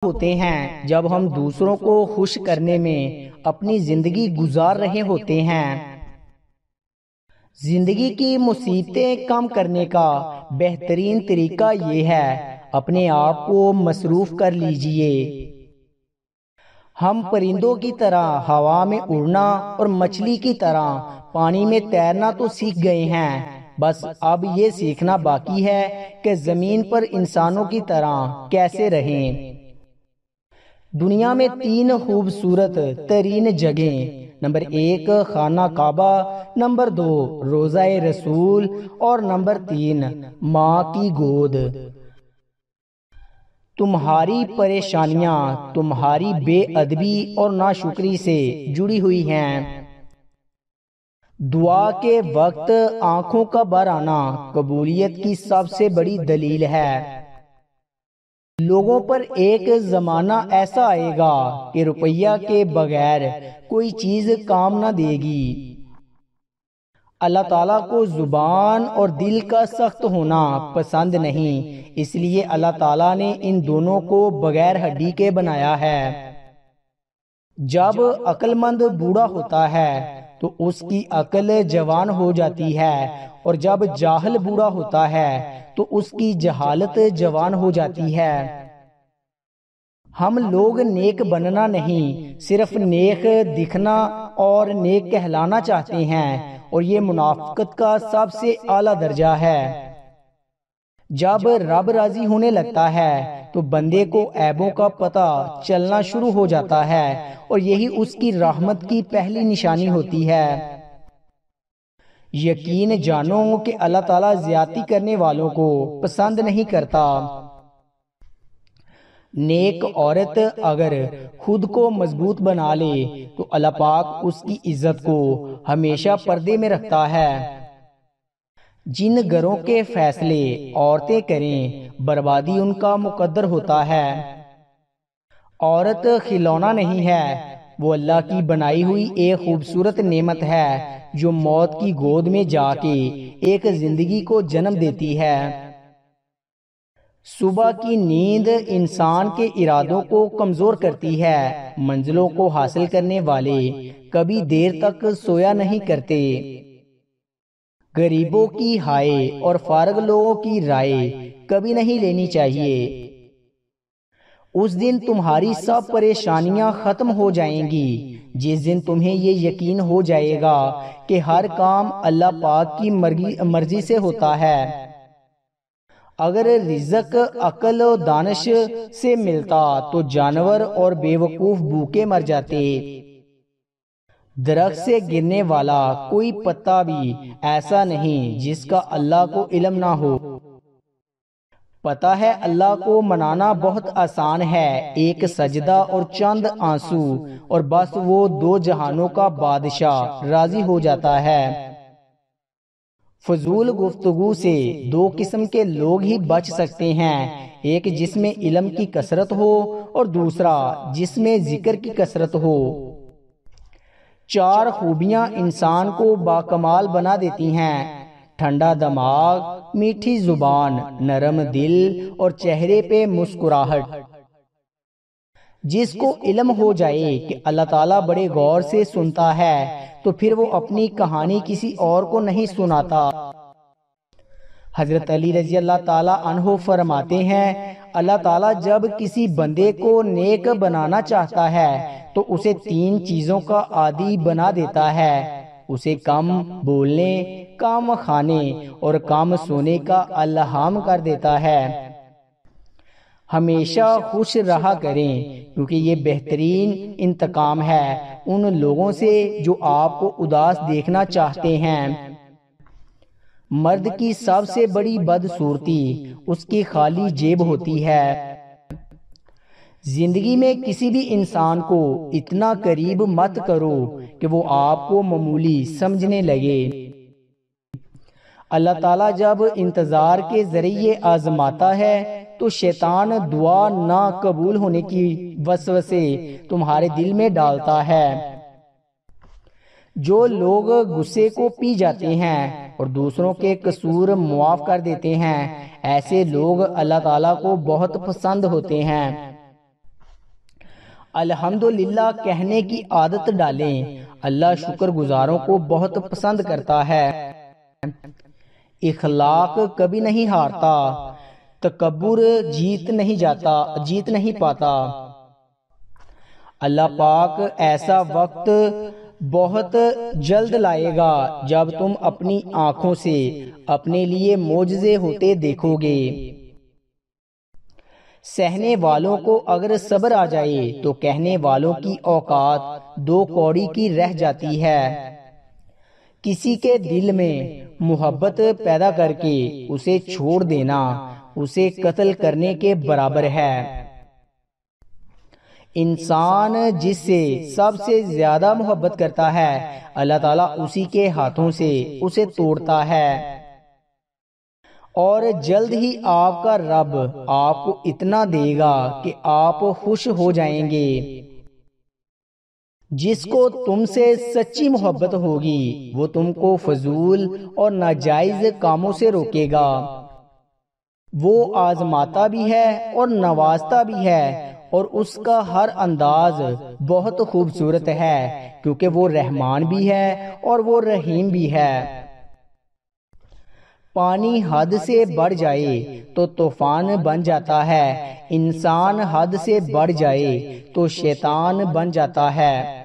ہوتے ہیں جب ہم دوسروں کو خوش کرنے میں اپنی زندگی گزار رہے ہوتے ہیں۔ زندگی کی مصیبتیں کم کرنے کا بہترین طریقہ یہ ہے، اپنے آپ کو مصروف کر لیجئے۔ ہم پرندوں کی طرح ہوا میں اڑنا اور مچھلی کی طرح پانی میں تیرنا تو سیکھ گئے ہیں، بس اب یہ سیکھنا باقی ہے کہ زمین پر انسانوں کی طرح کیسے رہیں۔ دنیا میں 3 خوبصورت ترین جگہیں، نمبر 1 خانہ کعبہ، نمبر 2 روضہ رسول اور نمبر 3 ماں کی گود۔ تمہاری پریشانیاں تمہاری بے ادبی اور ناشکری سے جڑی ہوئی ہیں۔ دعا کے وقت آنکھوں کا بھر آنا قبولیت کی سب سے بڑی دلیل ہے۔ لوگوں پر ایک زمانہ ایسا آئے گا کہ روپیہ کے بغیر کوئی چیز کام نہ دے گی۔ اللہ تعالیٰ کو زبان اور دل کا سخت ہونا پسند نہیں، اس لیے اللہ تعالیٰ نے ان دونوں کو بغیر ہڈی کے بنایا ہے۔ جب عقل مند بوڑھا ہوتا ہے تو اس کی عقل جوان ہو جاتی ہے، اور جب جاہل بوڑھا ہوتا ہے تو اس کی جہالت جوان ہو جاتی ہے۔ ہم لوگ نیک بننا نہیں، صرف نیک دکھنا اور نیک کہلانا چاہتے ہیں، اور یہ منافقت کا سب سے اعلیٰ درجہ ہے۔ جب رب راضی ہونے لگتا ہے تو بندے کو عیبوں کا پتہ چلنا شروع ہو جاتا ہے، اور یہی اس کی رحمت کی پہلی نشانی ہوتی ہے۔ یقین جانو کہ اللہ تعالیٰ زیادتی کرنے والوں کو پسند نہیں کرتا۔ نیک عورت اگر خود کو مضبوط بنا لے تو اللہ پاک اس کی عزت کو ہمیشہ پردے میں رکھتا ہے۔ جن گھروں کے فیصلے عورتیں کریں بربادی ان کا مقدر ہوتا ہے۔ عورت کھلونا نہیں ہے، وہ اللہ کی بنائی ہوئی ایک خوبصورت نعمت ہے جو موت کی گود میں جا کے ایک زندگی کو جنم دیتی ہے۔ صبح کی نیند انسان کے ارادوں کو کمزور کرتی ہے۔ منزلوں کو حاصل کرنے والے کبھی دیر تک سویا نہیں کرتے۔ غریبوں کی ہائے اور فارغ لوگوں کی رائے کبھی نہیں لینی چاہیے۔ اس دن تمہاری سب پریشانیاں ختم ہو جائیں گی، جس دن تمہیں یہ یقین ہو جائے گا کہ ہر کام اللہ پاک کی مرضی سے ہوتا ہے۔ اگر رزق عقل و دانش سے ملتا تو جانور اور بے وقوف بھوکے مر جاتے۔ درخت سے گرنے والا کوئی پتا بھی ایسا نہیں جس کا اللہ کو علم نہ ہو۔ پتا ہے اللہ کو منانا بہت آسان ہے، ایک سجدہ اور چند آنسو اور بس وہ 2 جہانوں کا بادشاہ راضی ہو جاتا ہے۔ فضول گفتگو سے 2 قسم کے لوگ ہی بچ سکتے ہیں، ایک جس میں علم کی کثرت ہو اور دوسرا جس میں ذکر کی کثرت ہو۔ 4 خوبیاں انسان کو باکمال بنا دیتی ہیں: ٹھنڈا دماغ، میٹھی زبان، نرم دل اور چہرے پہ مسکراہٹ۔ جس کو علم ہو جائے کہ اللہ تعالیٰ بڑے غور سے سنتا ہے تو پھر وہ اپنی کہانی کسی اور کو نہیں سناتا۔ حضرت علی رضی اللہ تعالیٰ عنہ فرماتے ہیں، اللہ تعالیٰ جب کسی بندے کو نیک بنانا چاہتا ہے تو اسے 3 چیزوں کا عادی بنا دیتا ہے، اسے کم بولنے، کم کھانے اور کم سونے کا الہام کر دیتا ہے۔ ہمیشہ خوش رہا کریں کیونکہ یہ بہترین انتقام ہے ان لوگوں سے جو آپ کو اداس دیکھنا چاہتے ہیں۔ مرد کی سب سے بڑی بدصورتی اس کی خالی جیب ہوتی ہے۔ زندگی میں کسی بھی انسان کو اتنا قریب مت کرو کہ وہ آپ کو معمولی سمجھنے لگے۔ اللہ تعالیٰ جب انتظار کے ذریعے آزماتا ہے تو شیطان دعا نہ قبول ہونے کی وسوسے تمہارے دل میں ڈالتا ہے۔ جو لوگ غصے کو پی جاتے ہیں اور دوسروں کے قصور معاف کر دیتے ہیں، ایسے لوگ اللہ تعالیٰ کو بہت پسند ہوتے ہیں۔ الحمدللہ کہنے کی عادت ڈالیں، اللہ شکر گزاروں کو بہت پسند کرتا ہے۔ اخلاق کبھی نہیں ہارتا، تکبر جیت نہیں پاتا۔ اللہ پاک ایسا وقت بہت جلد لائے گا جب تم اپنی آنکھوں سے اپنے لیے معجزے ہوتے دیکھو گے۔ سہنے والوں کو اگر صبر آ جائے تو کہنے والوں کی اوقات 2 کوڑی کی رہ جاتی ہے۔ کسی کے دل میں محبت پیدا کر کے اسے چھوڑ دینا اسے قتل کرنے کے برابر ہے۔ انسان جس سے سب سے زیادہ محبت کرتا ہے اللہ تعالیٰ اسی کے ہاتھوں سے اسے توڑتا ہے، اور جلد ہی آپ کا رب آپ کو اتنا دے گا کہ آپ خوش ہو جائیں گے۔ جس کو تم سے سچی محبت ہوگی وہ تم کو فضول اور ناجائز کاموں سے روکے گا۔ وہ آزماتا بھی ہے اور نوازتا بھی ہے، اور اس کا ہر انداز بہت خوبصورت ہے، کیونکہ وہ رحمان بھی ہے اور وہ رحیم بھی ہے۔ پانی حد سے بڑھ جائے تو طوفان بن جاتا ہے، انسان حد سے بڑھ جائے تو شیطان بن جاتا ہے۔